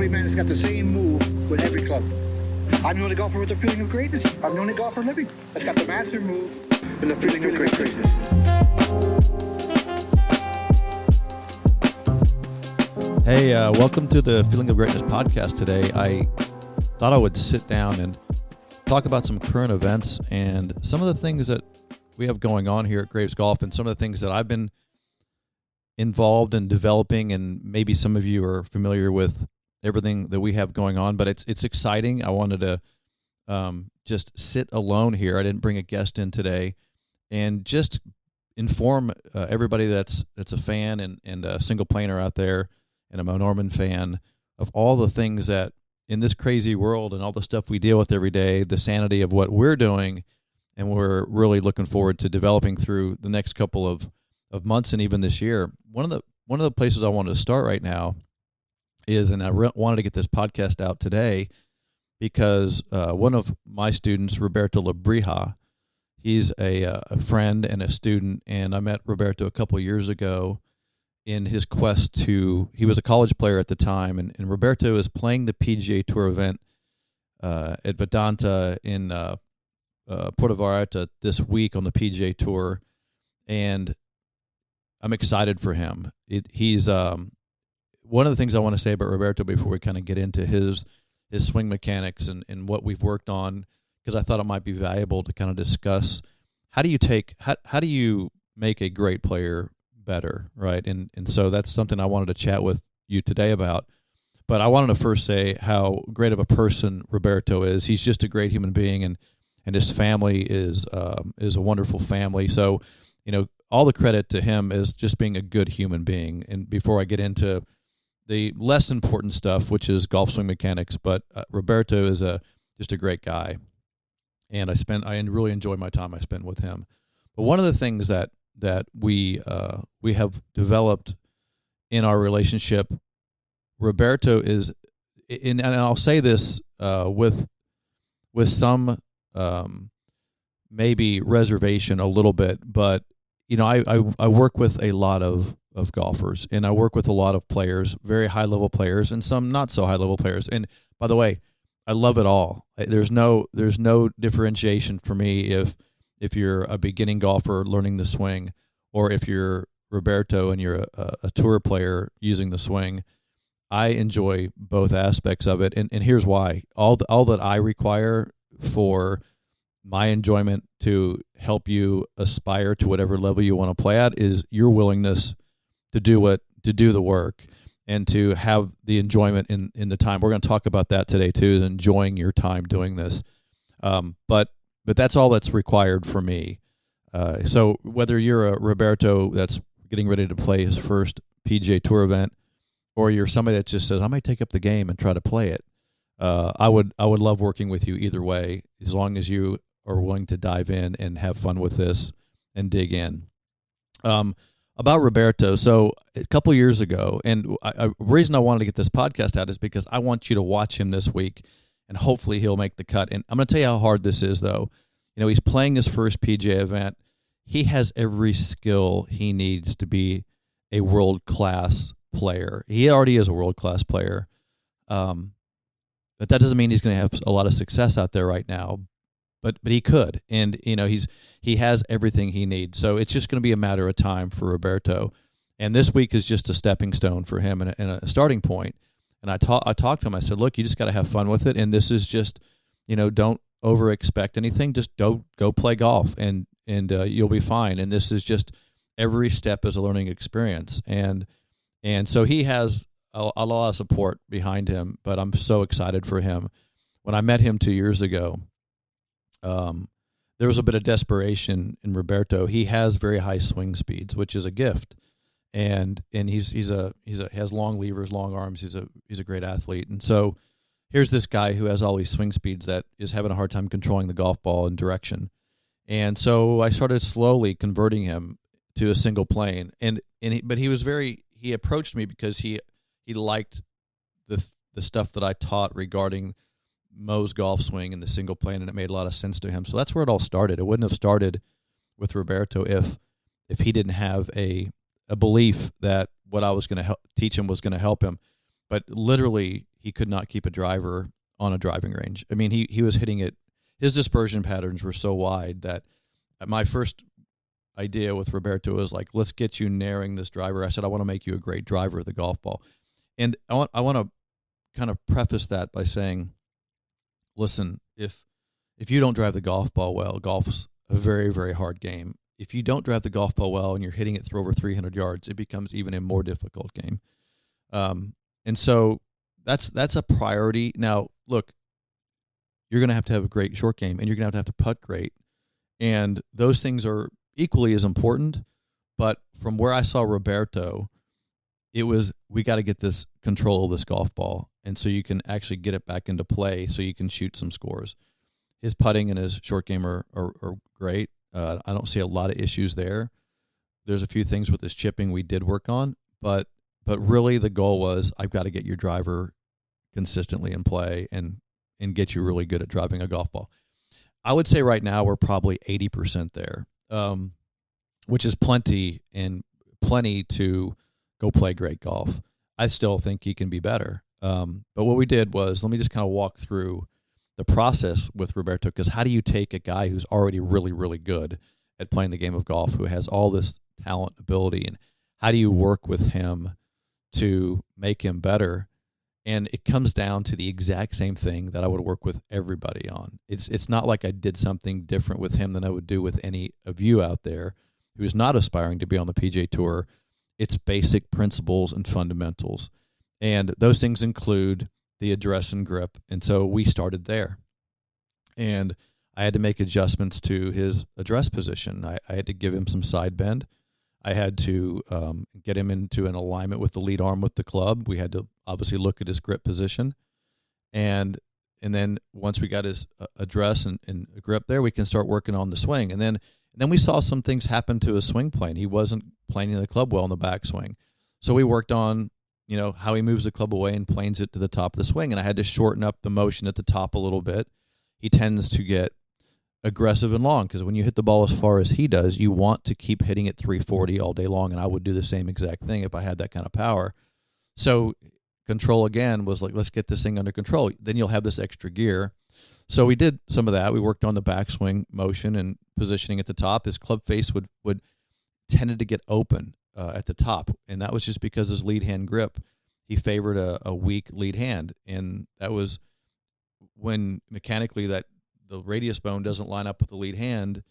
only man that's got the same move with every club. I'm the only golfer with the feeling of greatness. I'm the only golfer living that's got the master move and the feeling of greatness. Hey, welcome to the Feeling of Greatness podcast today. I thought I would sit down and talk about some current events and some of the things that we have going on here at Graves Golf and some of the things that I've been involved in developing, and maybe some of you are familiar with everything that we have going on, but it's exciting. I wanted to just sit alone here. I didn't bring a guest in today, and just inform everybody that's a fan and a single planer out there and a Mo Norman fan of all the things that in this crazy world and all the stuff we deal with every day, the sanity of what we're doing, and we're really looking forward to developing through the next couple of months and even this year. One of the places I wanted to start right now is, and I wanted to get this podcast out today because one of my students, Roberto Lebrija, he's a friend and a student, and I met Roberto a couple of years ago in his quest to, he was a college player at the time, and Roberto is playing the PGA Tour event at Vidanta in Puerto Vallarta this week on the PGA Tour, and I'm excited for him. He's one of the things I want to say about Roberto before we kind of get into his swing mechanics and what we've worked on, because I thought it might be valuable to kind of discuss how do you make a great player better, right? And so that's something I wanted to chat with you today about. But I wanted to first say how great of a person Roberto is. He's just a great human being, and his family is a wonderful family. So, all the credit to him is just being a good human being. And before I get into the less important stuff, which is golf swing mechanics, but Roberto is just a great guy, and I really enjoy my time I spent with him. But one of the things that we have developed in our relationship, Roberto is, and I'll say this with some maybe reservation a little bit, but I work with a lot of golfers, and I work with a lot of players, very high level players, and some not so high level players. And by the way, I love it all. There's no differentiation for me if you're a beginning golfer learning the swing, or if you're Roberto and you're a tour player using the swing. I enjoy both aspects of it, and here's why. All that I require for my enjoyment to help you aspire to whatever level you want to play at is your willingness to do the work and to have the enjoyment in the time. We're going to talk about that today too, enjoying your time doing this. But that's all that's required for me. So whether you're a Roberto that's getting ready to play his first PGA Tour event, or you're somebody that just says, I might take up the game and try to play it, I would love working with you either way, as long as you are willing to dive in and have fun with this and dig in. About Roberto, so a couple years ago, and the reason I wanted to get this podcast out is because I want you to watch him this week, and hopefully he'll make the cut. And I'm going to tell you how hard this is, though. He's playing his first PGA event. He has every skill he needs to be a world-class player. He already is a world-class player. But that doesn't mean he's going to have a lot of success out there right now. But he could, and he has everything he needs. So it's just going to be a matter of time for Roberto. And this week is just a stepping stone for him and a starting point. And I talked to him. I said, look, you just got to have fun with it. And this is just, don't over expect anything. Just go play golf, and you'll be fine. And this is just every step is a learning experience. And so he has a lot of support behind him. But I'm so excited for him. When I met him 2 years ago, there was a bit of desperation in Roberto. He has very high swing speeds, which is a gift, and he has long levers, long arms. He's a great athlete, and so here's this guy who has all these swing speeds that is having a hard time controlling the golf ball and direction. And so I started slowly converting him to a single plane, but he approached me because he liked the stuff that I taught regarding Mo's golf swing and the single plane, and it made a lot of sense to him. So that's where it all started. It wouldn't have started with Roberto if he didn't have a belief that what I was going to teach him was going to help him. But literally, he could not keep a driver on a driving range. I mean, he was hitting it. His dispersion patterns were so wide that my first idea with Roberto was like, let's get you narrowing this driver. I said, I want to make you a great driver of the golf ball. And I want to kind of preface that by saying, listen, if you don't drive the golf ball well, golf's a very, very hard game. If you don't drive the golf ball well and you're hitting it through over 300 yards, it becomes even a more difficult game. And so that's a priority. Now, look, you're going to have a great short game, and you're going to have to putt great. And those things are equally as important. But from where I saw Roberto, it was, we got to get this control of this golf ball. And so you can actually get it back into play so you can shoot some scores. His putting and his short game are great. I don't see a lot of issues there. There's a few things with his chipping we did work on, but really the goal was, I've got to get your driver consistently in play and get you really good at driving a golf ball. I would say right now we're probably 80% there, which is plenty to go play great golf. I still think he can be better. But what we did was, let me just kind of walk through the process with Roberto, because how do you take a guy who's already really, really good at playing the game of golf, who has all this talent, ability, and how do you work with him to make him better? And it comes down to the exact same thing that I would work with everybody on. It's not like I did something different with him than I would do with any of you out there who's not aspiring to be on the PGA Tour. It's basic principles and fundamentals. And those things include the address and grip. And so we started there. And I had to make adjustments to his address position. I had to give him some side bend. I had to get him into an alignment with the lead arm with the club. We had to obviously look at his grip position. And then once we got his address and grip there, we can start working on the swing. And then we saw some things happen to his swing plane. He wasn't planing the club well in the backswing. So we worked on, how he moves the club away and planes it to the top of the swing. And I had to shorten up the motion at the top a little bit. He tends to get aggressive and long, because when you hit the ball as far as he does, you want to keep hitting it 340 all day long. And I would do the same exact thing if I had that kind of power. So control again was like, let's get this thing under control. Then you'll have this extra gear. So we did some of that. We worked on the backswing motion and positioning at the top. His club face would tended to get open at the top, and that was just because his lead hand grip, he favored a weak lead hand, and that was when mechanically that the radius bone doesn't line up with the lead hand,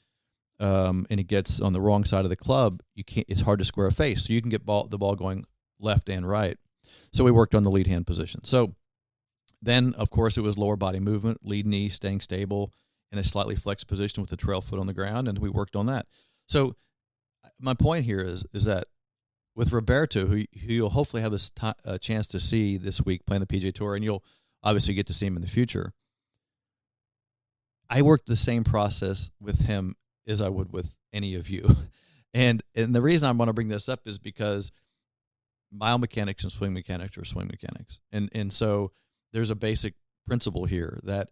and it gets on the wrong side of the club. It's hard to square a face, so you can get the ball going left and right. So we worked on the lead hand position. So then, of course, it was lower body movement, lead knee staying stable in a slightly flexed position with the trail foot on the ground, and we worked on that. So my point here is that with Roberto, who you'll hopefully have this chance to see this week playing the PGA Tour, and you'll obviously get to see him in the future, I worked the same process with him as I would with any of you. And the reason I want to bring this up is because biomechanics and swing mechanics are swing mechanics. And so there's a basic principle here that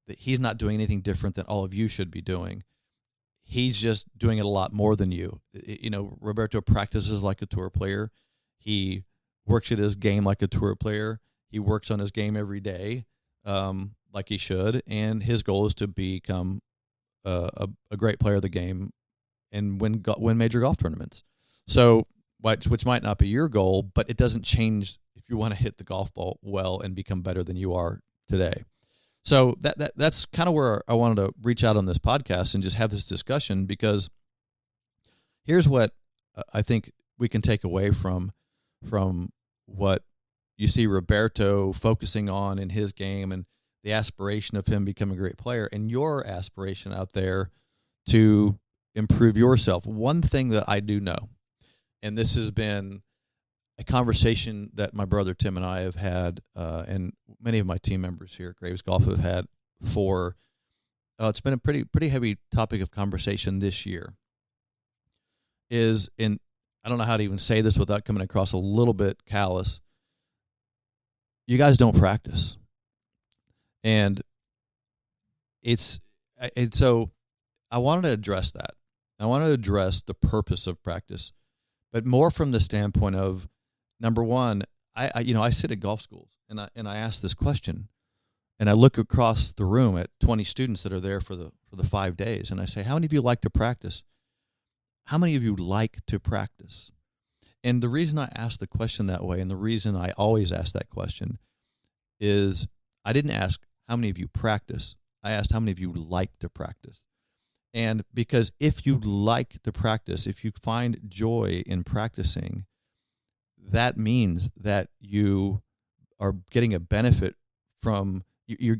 he's not doing anything different than all of you should be doing. He's just doing it a lot more than you. Roberto practices like a tour player. He works at his game like a tour player. He works on his game every day, like he should. And his goal is to become a great player of the game and win major golf tournaments. So, which might not be your goal, but it doesn't change if you want to hit the golf ball well and become better than you are today. So that's kind of where I wanted to reach out on this podcast and just have this discussion, because here's what I think we can take away from what you see Roberto focusing on in his game and the aspiration of him becoming a great player, and your aspiration out there to improve yourself. One thing that I do know, and this has been a conversation that my brother Tim and I have had, and many of my team members here at Graves Golf have had for, it's been a pretty heavy topic of conversation this year, and I don't know how to even say this without coming across a little bit callous. You guys don't practice. And so I wanted to address that. I wanted to address the purpose of practice, but more from the standpoint of, number one, I sit at golf schools and I ask this question, and I look across the room at 20 students that are there for the 5 days, and I say, how many of you like to practice? How many of you like to practice? And the reason I ask the question that way, and the reason I always ask that question, is I didn't ask how many of you practice. I asked how many of you like to practice. And because if you like to practice, if you find joy in practicing, that means that you are getting a benefit from you're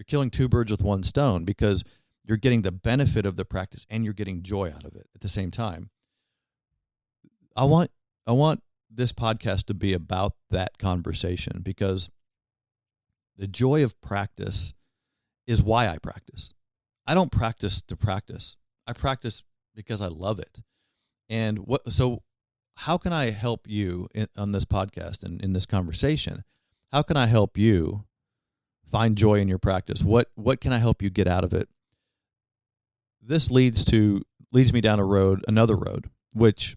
killing two birds with one stone, because you're getting the benefit of the practice and you're getting joy out of it at the same time. I want this podcast to be about that conversation, because the joy of practice is why I practice. I don't practice to practice. I practice because I love it. And so how can I help you on this podcast and in this conversation? How can I help you find joy in your practice? What can I help you get out of it? This leads me down another road, which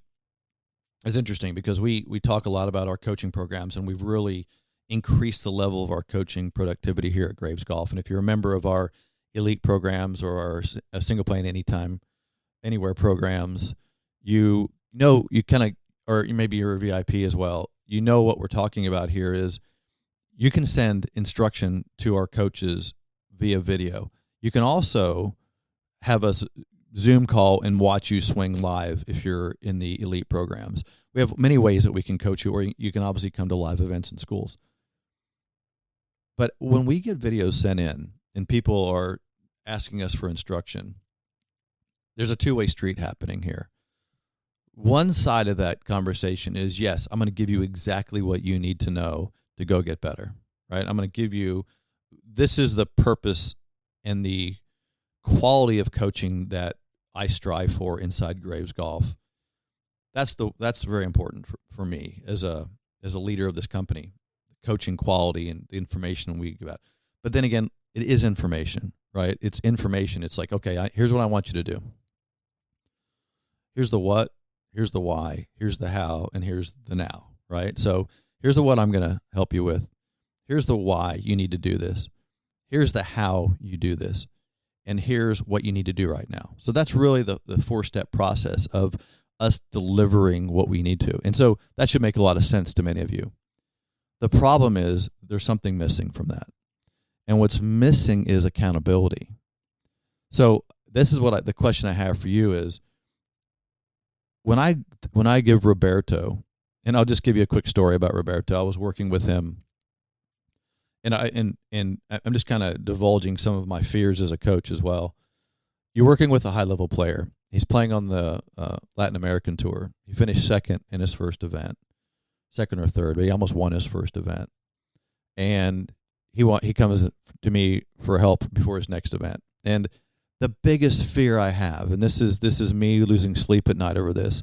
is interesting, because we talk a lot about our coaching programs, and we've really increased the level of our coaching productivity here at Graves Golf. And if you're a member of our elite programs or our single play and anytime, anywhere programs, you kind of, or maybe you're a VIP as well, you know what we're talking about here is you can send instruction to our coaches via video. You can also have us Zoom call and watch you swing live if you're in the elite programs. We have many ways that we can coach you, or you can obviously come to live events in schools. But when we get videos sent in and people are asking us for instruction, there's a two-way street happening here. One side of that conversation is, yes, I'm going to give you exactly what you need to know to go get better, right? I'm going to give you, this is the purpose and the quality of coaching that I strive for inside Graves Golf. That's very important for me as a leader of this company, coaching quality and the information we give out. But then again, it is information, right? It's information. It's like, okay, here's what I want you to do. Here's the what, here's the why, here's the how, and here's the now, right? So here's the what I'm going to help you with. Here's the why you need to do this. Here's the how you do this. And here's what you need to do right now. So that's really the 4-step process of us delivering what we need to. And so that should make a lot of sense to many of you. The problem is there's something missing from that. And what's missing is accountability. So this is the question I have for you is, when I give Roberto, and I'll just give you a quick story about Roberto. I was working with him, and I'm just kind of divulging some of my fears as a coach as well. You're working with a high-level player. He's playing on the Latin American tour. He finished second in his first event, second or third, but he almost won his first event. And he comes to me for help before his next event. And the biggest fear I have, and this is me losing sleep at night over this,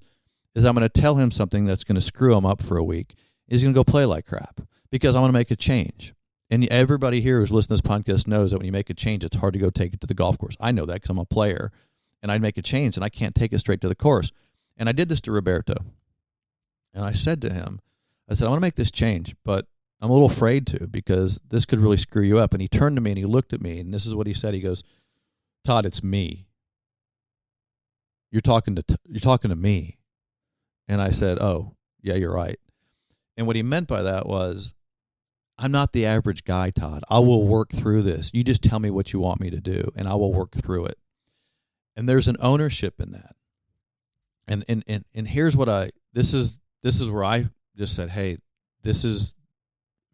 is I'm going to tell him something that's going to screw him up for a week. He's going to go play like crap because I want to make a change. And everybody here who's listening to this podcast knows that when you make a change, it's hard to go take it to the golf course. I know that because I'm a player, and I'd make a change, and I can't take it straight to the course. And I did this to Roberto. And I said to him, I said, I want to make this change, but I'm a little afraid to, because this could really screw you up. And he turned to me and he looked at me, and this is what he said. He goes, Todd, it's me. You're talking to me. And I said, oh, yeah, you're right. And what he meant by that was, I'm not the average guy, Todd. I will work through this. You just tell me what you want me to do, and I will work through it. And there's an ownership in that. And here's what this is where I just said, hey, this is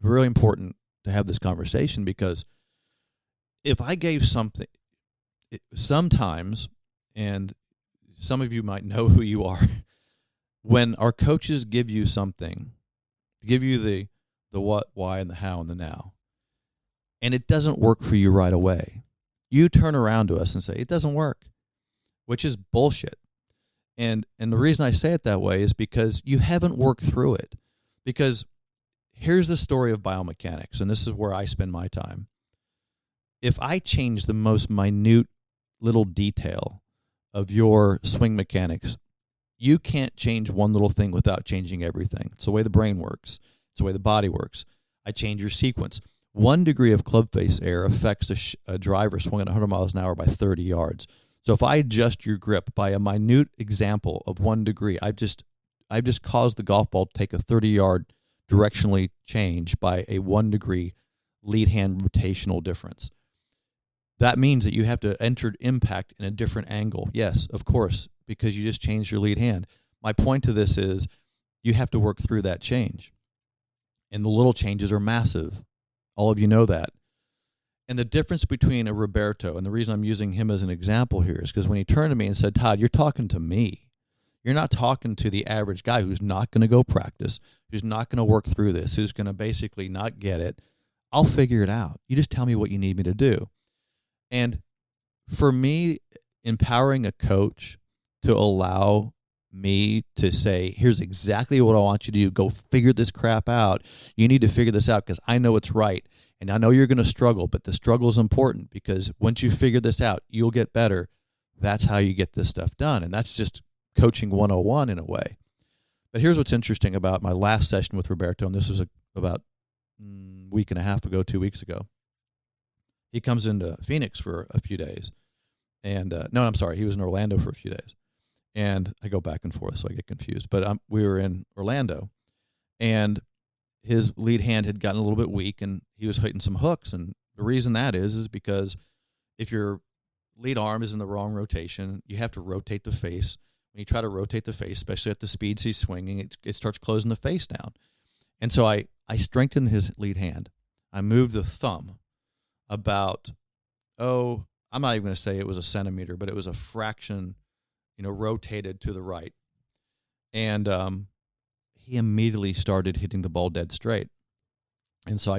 really important to have this conversation, because if I gave something, sometimes, and some of you might know who you are, when our coaches give you something, give you the what, why, and the how, and the now, and it doesn't work for you right away, you turn around to us and say, it doesn't work, which is bullshit. And the reason I say it that way is because you haven't worked through it. Because here's the story of biomechanics, and this is where I spend my time. If I change the most minute little detail of your swing mechanics, you can't change one little thing without changing everything. It's the way the brain works. It's the way the body works. I change your sequence. 1 degree of club face error affects a driver swinging 100 miles an hour by 30 yards. So if I adjust your grip by a minute example of 1 degree, I've just caused the golf ball to take a 30-yard directionally change by a 1 degree lead hand rotational difference. That means that you have to enter impact in a different angle. Yes, of course, because you just changed your lead hand. My point to this is you have to work through that change. And the little changes are massive. All of you know that. And the difference between a Roberto, and the reason I'm using him as an example here is because when he turned to me and said, Todd, you're talking to me. You're not talking to the average guy who's not going to go practice, who's not going to work through this, who's going to basically not get it. I'll figure it out. You just tell me what you need me to do. And for me, empowering a coach to allow me to say, here's exactly what I want you to do. Go figure this crap out. You need to figure this out because I know it's right. And I know you're going to struggle, but the struggle is important because once you figure this out, you'll get better. That's how you get this stuff done. And that's just coaching 101 in a way. But here's what's interesting about my last session with Roberto, and this was about a week and a half ago, 2 weeks ago. He comes into Phoenix for a few days. And no, I'm sorry. He was in Orlando for a few days. And I go back and forth, so I get confused. But we were in Orlando, and his lead hand had gotten a little bit weak, and he was hitting some hooks. And the reason that is because if your lead arm is in the wrong rotation, you have to rotate the face. When you try to rotate the face, especially at the speeds he's swinging, it starts closing the face down. And so I strengthened his lead hand. I moved the thumb about, I'm not even going to say it was a centimeter, but it was a fraction, rotated to the right. And he immediately started hitting the ball dead straight. And so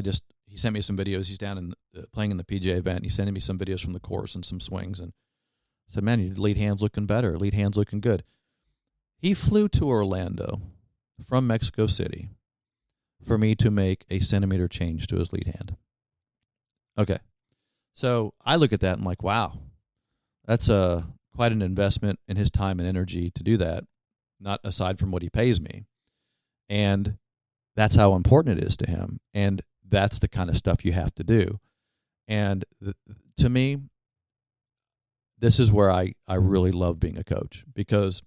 he sent me some videos. He's down in playing in the PGA event. He's sending me some videos from the course and some swings. And I said, man, your lead hand's looking better. Lead hand's looking good. He flew to Orlando from Mexico City for me to make a centimeter change to his lead hand. Okay. So I look at that and I'm like, wow, that's quite an investment in his time and energy to do that, not aside from what he pays me. And that's how important it is to him. And that's the kind of stuff you have to do. And to me, this is where I really love being a coach, because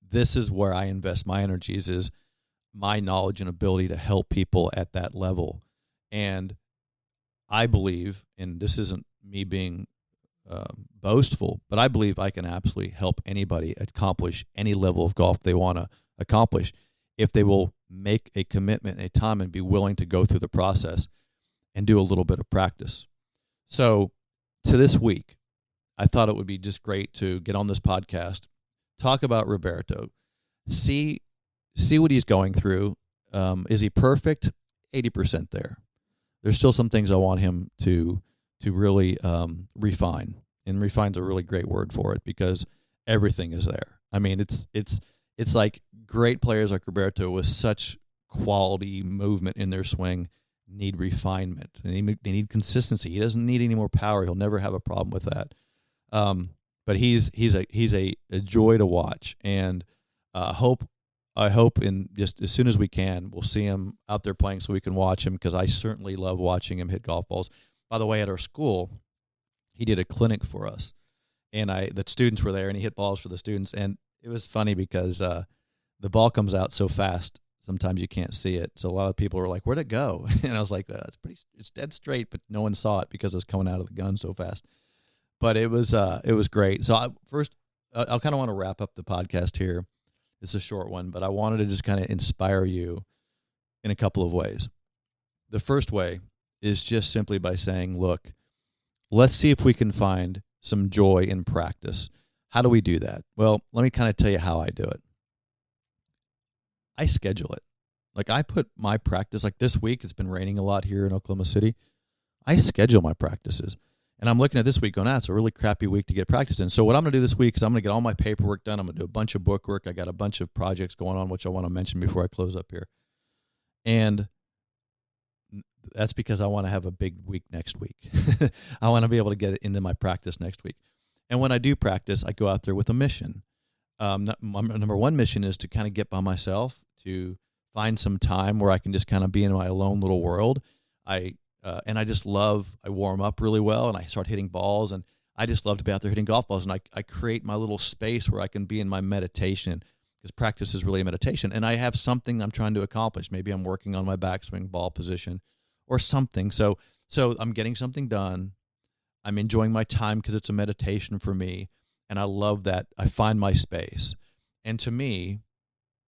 this is where I invest my energies, is my knowledge and ability to help people at that level. And I believe, and this isn't me being boastful, but I believe I can absolutely help anybody accomplish any level of golf they want to accomplish if they will make a commitment and a time and be willing to go through the process and do a little bit of practice. So to this week, I thought it would be just great to get on this podcast, talk about Roberto, see what he's going through. Is he perfect? 80% there. There's still some things I want him to really refine. And refine's a really great word for it, because everything is there. I mean, it's like great players like Roberto with such quality movement in their swing need refinement. They need consistency. He doesn't need any more power. He'll never have a problem with that. But he's a joy to watch, and I hope in just as soon as we can, we'll see him out there playing so we can watch him, because I certainly love watching him hit golf balls. By the way, at our school, he did a clinic for us, and the students were there, and he hit balls for the students, and it was funny because the ball comes out so fast, sometimes you can't see it. So a lot of people were like, "Where'd it go?" And I was like, "It's dead straight," but no one saw it because it was coming out of the gun so fast. But it was great. So I'll kind of want to wrap up the podcast here. It's a short one, but I wanted to just kind of inspire you in a couple of ways. The first way is just simply by saying, look, let's see if we can find some joy in practice. How do we do that? Well, let me kind of tell you how I do it. I schedule it. Like, I put my practice, like this week, it's been raining a lot here in Oklahoma City. I schedule my practices. And I'm looking at this week going, it's a really crappy week to get practice in. So what I'm going to do this week is I'm going to get all my paperwork done. I'm going to do a bunch of book work. I got a bunch of projects going on, which I want to mention before I close up here. And that's because I want to have a big week next week. I want to be able to get it into my practice next week. And when I do practice, I go out there with a mission. My number one mission is to kind of get by myself, to find some time where I can just kind of be in my alone little world. I warm up really well, and I start hitting balls, and I just love to be out there hitting golf balls, and I create my little space where I can be in my meditation, because practice is really a meditation, and I have something I'm trying to accomplish. Maybe I'm working on my backswing ball position or something. So I'm getting something done. I'm enjoying my time because it's a meditation for me, and I love that. I find my space. And to me,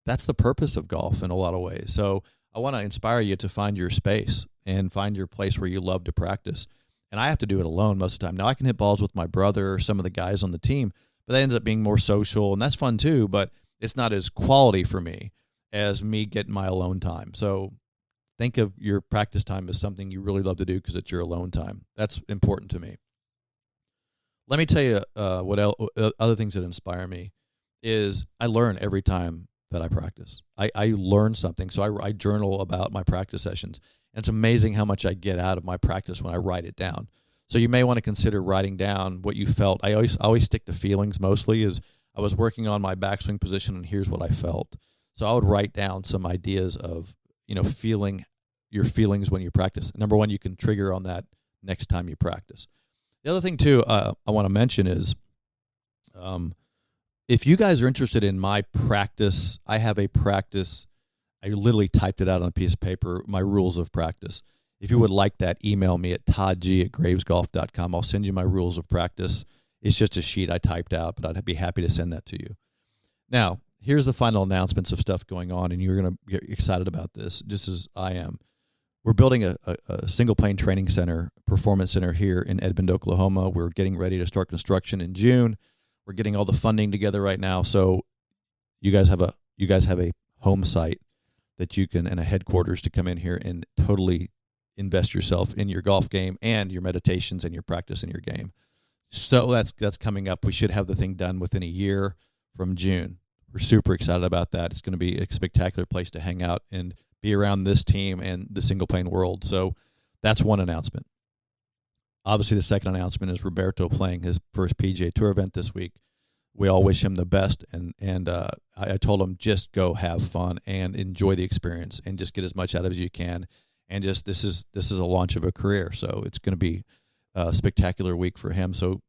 that's the purpose of golf in a lot of ways. So I want to inspire you to find your space and find your place where you love to practice. And I have to do it alone most of the time. Now, I can hit balls with my brother or some of the guys on the team, but that ends up being more social, and that's fun too, but it's not as quality for me as me getting my alone time. So think of your practice time as something you really love to do because it's your alone time. That's important to me. Let me tell you other things that inspire me is I learn every time that I practice. I learn something. So I journal about my practice sessions. And it's amazing how much I get out of my practice when I write it down. So you may want to consider writing down what you felt. I always stick to feelings mostly. Is I was working on my backswing position, and here's what I felt. So I would write down some ideas of, feeling your feelings when you practice. Number one, you can trigger on that next time you practice. The other thing too I want to mention is, if you guys are interested in my practice, I have a practice. I literally typed it out on a piece of paper, my rules of practice. If you would like that, email me at toddg@gravesgolf.com. I'll send you my rules of practice. It's just a sheet I typed out, but I'd be happy to send that to you. Now, here's the final announcements of stuff going on, and you're going to get excited about this, just as I am. We're building a single-plane training center, performance center here in Edmond, Oklahoma. We're getting ready to start construction in June. We're getting all the funding together right now, so you guys have a home site that you can, and a headquarters to come in here and totally invest yourself in your golf game and your meditations and your practice and your game. So that's coming up. We should have the thing done within a year from June. We're super excited about that. It's going to be a spectacular place to hang out and be around this team and the single plane world. So that's one announcement. Obviously, the second announcement is Roberto playing his first PGA Tour event this week. We all wish him the best, and I told him just go have fun and enjoy the experience and just get as much out of it as you can. And just this is a launch of a career, so it's going to be a spectacular week for him. So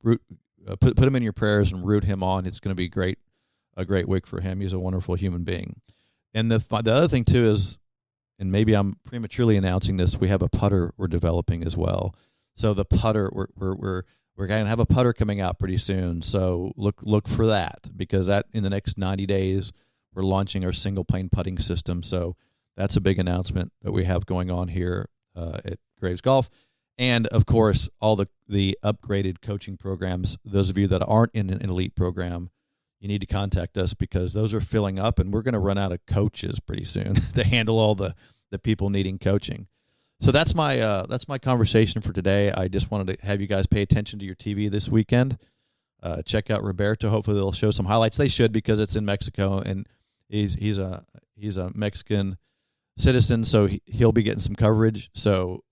put him in your prayers and root him on. It's going to be a great week for him. He's a wonderful human being. And the other thing too is, and maybe I'm prematurely announcing this, we have a putter we're developing as well. So the putter we're going to have a putter coming out pretty soon. So look for that, because that in the next 90 days we're launching our single plane putting system. So that's a big announcement that we have going on here at Graves Golf. And of course, all the upgraded coaching programs. Those of you that aren't in an elite program, you need to contact us, because those are filling up, and we're going to run out of coaches pretty soon to handle all the people needing coaching. So that's my conversation for today. I just wanted to have you guys pay attention to your TV this weekend. Check out Roberto. Hopefully they'll show some highlights. They should, because it's in Mexico, and he's a Mexican citizen, so he'll be getting some coverage. So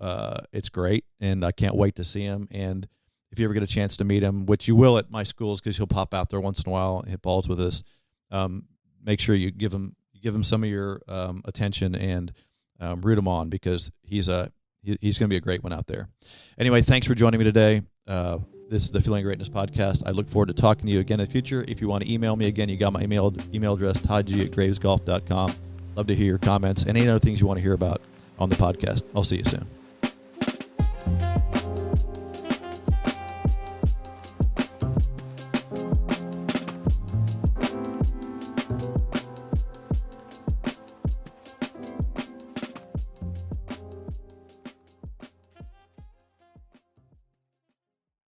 it's great, and I can't wait to see him. And if you ever get a chance to meet him, which you will at my schools, because he'll pop out there once in a while and hit balls with us, make sure you give him some of your attention and root him on, because he's going to be a great one out there. Anyway, thanks for joining me today. This is the Feeling Greatness podcast. I look forward to talking to you again in the future. If you want to email me again, you got my email address, toddg@gravesgolf.com. Love to hear your comments and any other things you want to hear about on the podcast. I'll see you soon.